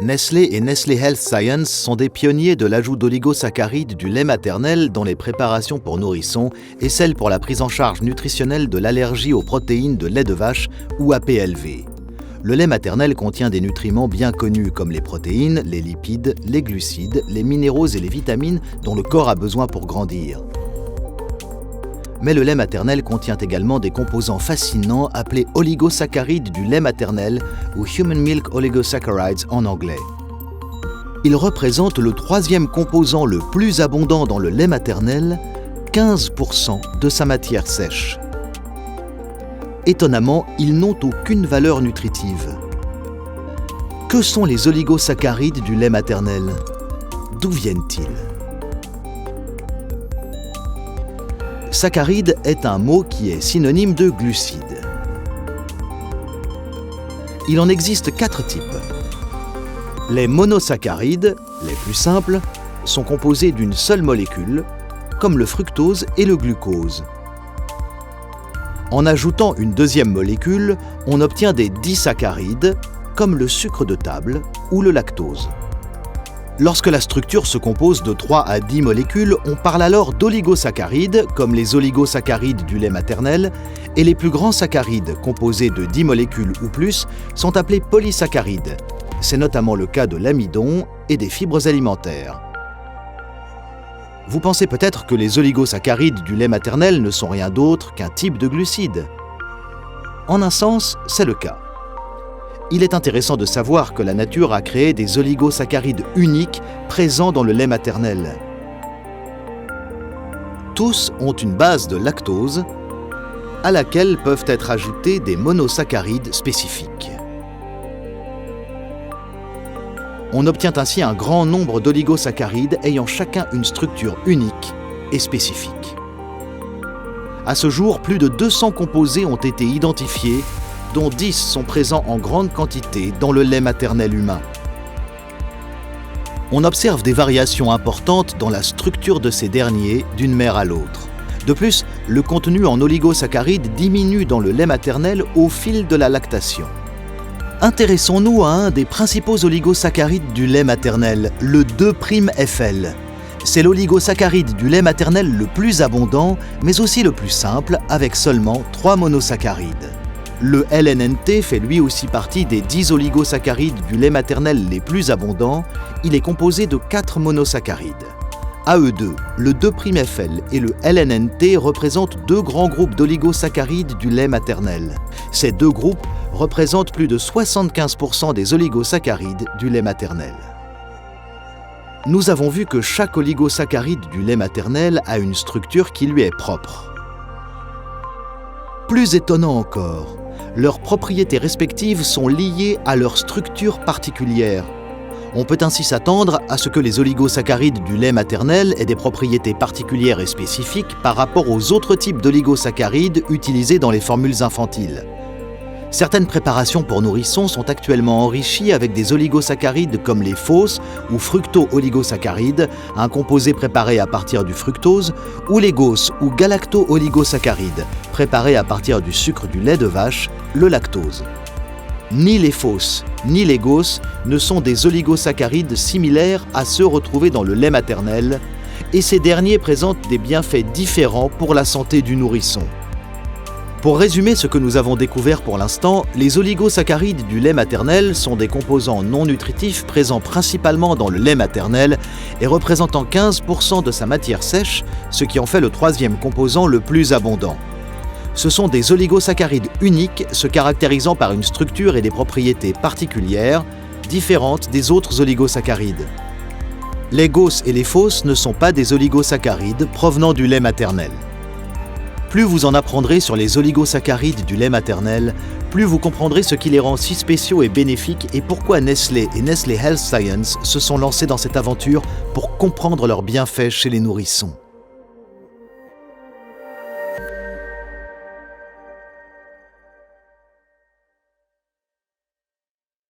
Nestlé et Nestlé Health Science sont des pionniers de l'ajout d'oligosaccharides du lait maternel dans les préparations pour nourrissons et celles pour la prise en charge nutritionnelle de l'allergie aux protéines de lait de vache ou APLV. Le lait maternel contient des nutriments bien connus comme les protéines, les lipides, les glucides, les minéraux et les vitamines dont le corps a besoin pour grandir. Mais le lait maternel contient également des composants fascinants appelés oligosaccharides du lait maternel ou Human Milk Oligosaccharides en anglais. Ils représentent le troisième composant le plus abondant dans le lait maternel, 15% de sa matière sèche. Étonnamment, ils n'ont aucune valeur nutritive. Que sont les oligosaccharides du lait maternel? D'où viennent-ils? Saccharide est un mot qui est synonyme de glucide. Il en existe 4 types. Les monosaccharides, les plus simples, sont composés d'une seule molécule, comme le fructose et le glucose. En ajoutant une deuxième molécule, on obtient des disaccharides, comme le sucre de table ou le lactose. Lorsque la structure se compose de 3 à 10 molécules, on parle alors d'oligosaccharides, comme les oligosaccharides du lait maternel, et les plus grands saccharides, composés de 10 molécules ou plus, sont appelés polysaccharides. C'est notamment le cas de l'amidon et des fibres alimentaires. Vous pensez peut-être que les oligosaccharides du lait maternel ne sont rien d'autre qu'un type de glucides. En un sens, c'est le cas. Il est intéressant de savoir que la nature a créé des oligosaccharides uniques présents dans le lait maternel. Tous ont une base de lactose, à laquelle peuvent être ajoutés des monosaccharides spécifiques. On obtient ainsi un grand nombre d'oligosaccharides ayant chacun une structure unique et spécifique. À ce jour, plus de 200 composés ont été identifiés, dont 10 sont présents en grande quantité dans le lait maternel humain. On observe des variations importantes dans la structure de ces derniers d'une mère à l'autre. De plus, le contenu en oligosaccharides diminue dans le lait maternel au fil de la lactation. Intéressons-nous à un des principaux oligosaccharides du lait maternel, le 2'-FL. C'est l'oligosaccharide du lait maternel le plus abondant, mais aussi le plus simple, avec seulement 3 monosaccharides. Le LNNT fait lui aussi partie des 10 oligosaccharides du lait maternel les plus abondants. Il est composé de 4 monosaccharides. À eux deux, le 2'-FL et le LNNT représentent 2 grands groupes d'oligosaccharides du lait maternel. Ces 2 groupes représentent plus de 75% des oligosaccharides du lait maternel. Nous avons vu que chaque oligosaccharide du lait maternel a une structure qui lui est propre. Plus étonnant encore, leurs propriétés respectives sont liées à leur structure particulière. On peut ainsi s'attendre à ce que les oligosaccharides du lait maternel aient des propriétés particulières et spécifiques par rapport aux autres types d'oligosaccharides utilisés dans les formules infantiles. Certaines préparations pour nourrissons sont actuellement enrichies avec des oligosaccharides comme les FOS ou fructo-oligosaccharides, un composé préparé à partir du fructose, ou les GOS ou galacto-oligosaccharides, préparés à partir du sucre du lait de vache, le lactose. Ni les FOS ni les GOS ne sont des oligosaccharides similaires à ceux retrouvés dans le lait maternel, et ces derniers présentent des bienfaits différents pour la santé du nourrisson. Pour résumer ce que nous avons découvert pour l'instant, les oligosaccharides du lait maternel sont des composants non nutritifs présents principalement dans le lait maternel et représentant 15% de sa matière sèche, ce qui en fait le troisième composant le plus abondant. Ce sont des oligosaccharides uniques se caractérisant par une structure et des propriétés particulières, différentes des autres oligosaccharides. Les GOS et les FOS ne sont pas des oligosaccharides provenant du lait maternel. Plus vous en apprendrez sur les oligosaccharides du lait maternel, plus vous comprendrez ce qui les rend si spéciaux et bénéfiques et pourquoi Nestlé et Nestlé Health Science se sont lancés dans cette aventure pour comprendre leurs bienfaits chez les nourrissons.